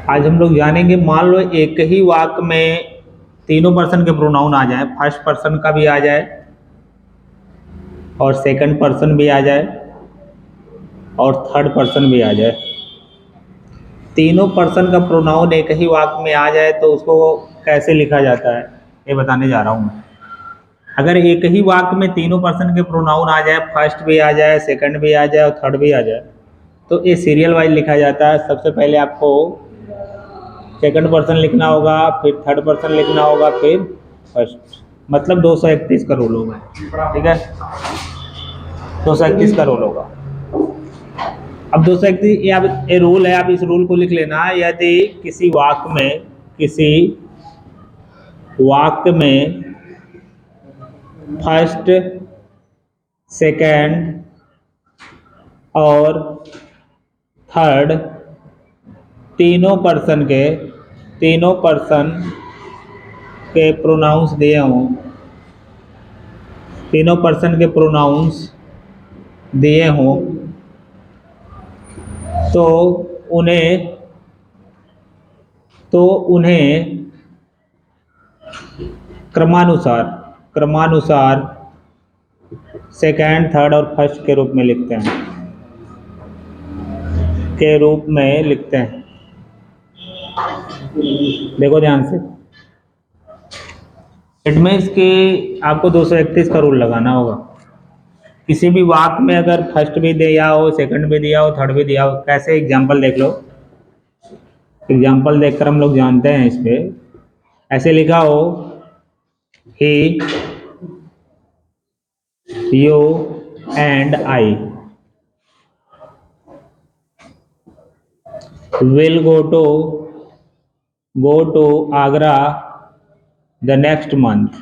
आज हम लोग जानेंगे, मान लो एक ही वाक्य में तीनों पर्सन के प्रोनाउन आ जाए, फर्स्ट पर्सन का भी आ जाए और सेकंड पर्सन भी आ जाए और थर्ड पर्सन भी आ जाए। तीनों पर्सन का प्रोनाउन एक ही वाक्य में आ जाए तो उसको कैसे लिखा जाता है, ये बताने जा रहा हूँ मैं। अगर एक ही वाक्य में तीनों पर्सन के प्रोनाउन आ जाए, फर्स्ट भी आ जाए, सेकंड भी आ जाए और थर्ड भी आ जाए, तो ये सीरियल वाइज लिखा जाता है। सबसे पहले आपको सेकंड पर्सन लिखना होगा, फिर थर्ड पर्सन लिखना होगा, फिर फर्स्ट। मतलब 231 का रूल होगा, ठीक है। 231 का रूल होगा। अब 231 ये रूल है, आप इस रूल को लिख लेना। यदि किसी वाक्य में फर्स्ट, सेकंड और थर्ड तीनों पर्सन के प्रोनाउंस दिए हों, तीनों पर्सन के प्रोनाउंस दिए हों, तो उन्हें क्रमानुसार सेकंड, थर्ड और फर्स्ट के रूप में लिखते हैं। देखो ध्यान से, इट मीन्स कि आपको 231 का रूल लगाना होगा। किसी भी वाक्य में अगर फर्स्ट भी दिया हो, सेकंड भी दिया हो, थर्ड भी दिया हो, कैसे एग्जाम्पल देख लो। एग्जाम्पल देखकर हम लोग जानते हैं। इस पे ऐसे लिखा हो, he, you and I will go to Agra the next month।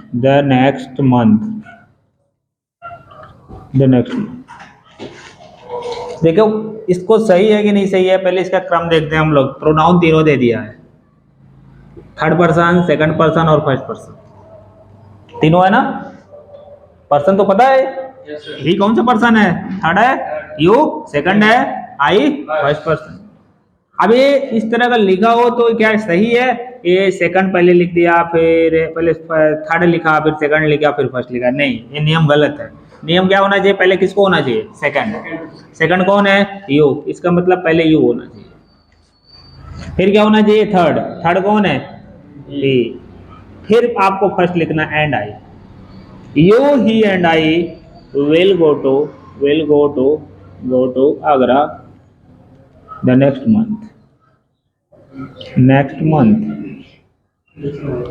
देखो इसको सही है कि नहीं सही है, पहले इसका क्रम देखते हैं हम लोग। प्रोनाउन तीनों दे दिया है, थर्ड पर्सन, सेकंड पर्सन और फर्स्ट पर्सन, तीनों है ना। पर्सन तो पता है, ही कौन सा पर्सन है, थर्ड है, यू सेकंड है, आई फर्स्ट पर्सन। अब ये इस तरह का लिखा हो तो क्या सही है? ये सेकंड पहले लिख दिया, फिर पहले थर्ड लिखा, फिर सेकंड लिखा, फिर फर्स्ट लिखा, नहीं, ये नियम गलत है। नियम क्या होना चाहिए? पहले किसको होना चाहिए? सेकंड कौन है? यू, इसका मतलब पहले यू होना चाहिए। फिर क्या होना चाहिए? थर्ड कौन है? ही। फिर आपको फर्स्ट लिखना and I. You, he and I will go to Agra the next month।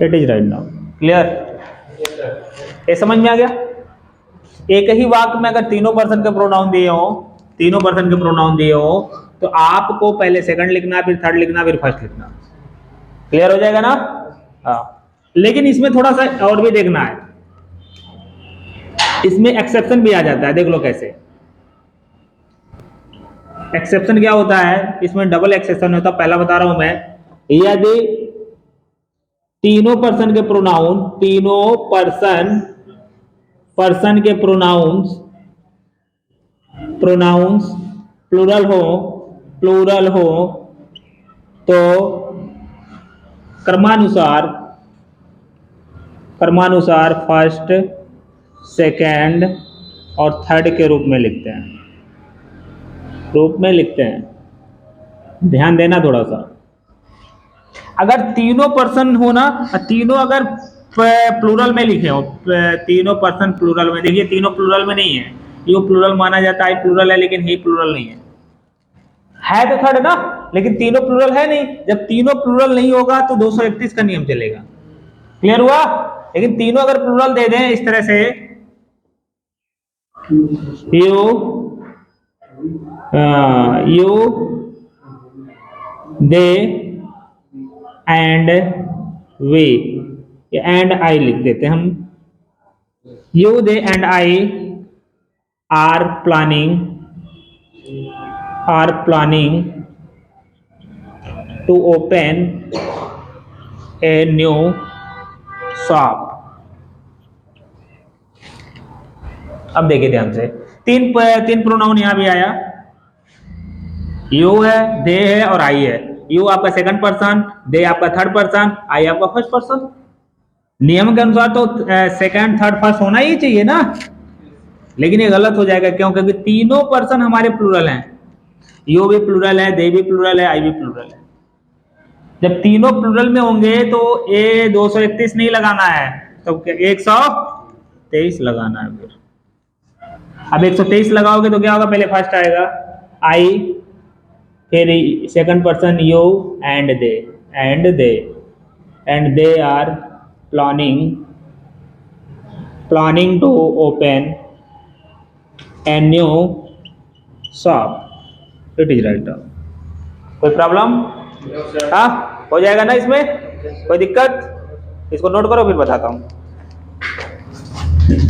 It is right now। Clear? ये समझ में आ गया? एक ही वाक्य में अगर तीनों पर्सन के प्रोनाउन दिए हो तो आपको पहले सेकंड लिखना, फिर थर्ड लिखना, फिर फर्स्ट लिखना। क्लियर हो जाएगा ना? हाँ। लेकिन इसमें थोड़ा सा और भी देखना है, इसमें एक्सेप्शन भी आ जाता है। देख लो कैसे। एक्सेप्शन क्या होता है? इसमें डबल एक्सेप्शन होता है। पहला बता रहा हूं मैं, यदि तीनों पर्सन के प्रोनाउंस प्लूरल हो तो क्रमानुसार फर्स्ट, सेकंड और थर्ड के रूप में लिखते हैं। ध्यान देना थोड़ा सा। अगर तीनों पर्सन हो ना, तीनों अगर प्लूरल में लिखे हो, तीनों पर्सन प्लूरल में, देखिए तीनों प्लूरल में नहीं है। यू प्लूरल माना जाता है, प्लूरल है, लेकिन ही प्लूरल नहीं है तो थर्ड ना, लेकिन तीनों प्लूरल है नहीं। जब तीनों प्लूरल नहीं होगा तो 231 का नियम चलेगा। क्लियर हुआ? लेकिन तीनों अगर प्लूरल दे दें इस तरह से, you they and we, and I लिख देते हैं हम। You they and I are planning to open a new shop. अब देखिए ध्यान से, तीन प्रोनाउन यहां भी आया, यू है, दे है और आई है। यू आपका सेकंड पर्सन, दे आपका थर्ड पर्सन, आई आपका फर्स्ट पर्सन। नियम के अनुसार तो सेकंड थर्ड फर्स्ट होना ही चाहिए ना, लेकिन ये गलत हो जाएगा। क्यों? क्योंकि तीनों पर्सन हमारे प्लूरल हैं, यू भी प्लूरल है, दे भी प्लूरल है, आई भी प्लूरल है। जब तीनों प्लूरल में होंगे तो ए 231 नहीं लगाना है, तो 123 लगाना है। फिर अब 123 लगाओगे तो क्या होगा? पहले फर्स्ट आएगा आई, फिर second person you, and they, and they are planning to open a new shop. It is right. कोई प्रॉब्लम? हाँ, हो जाएगा ना इसमें? कोई दिक्कत? इसको नोट करो, फिर बताता हूँ।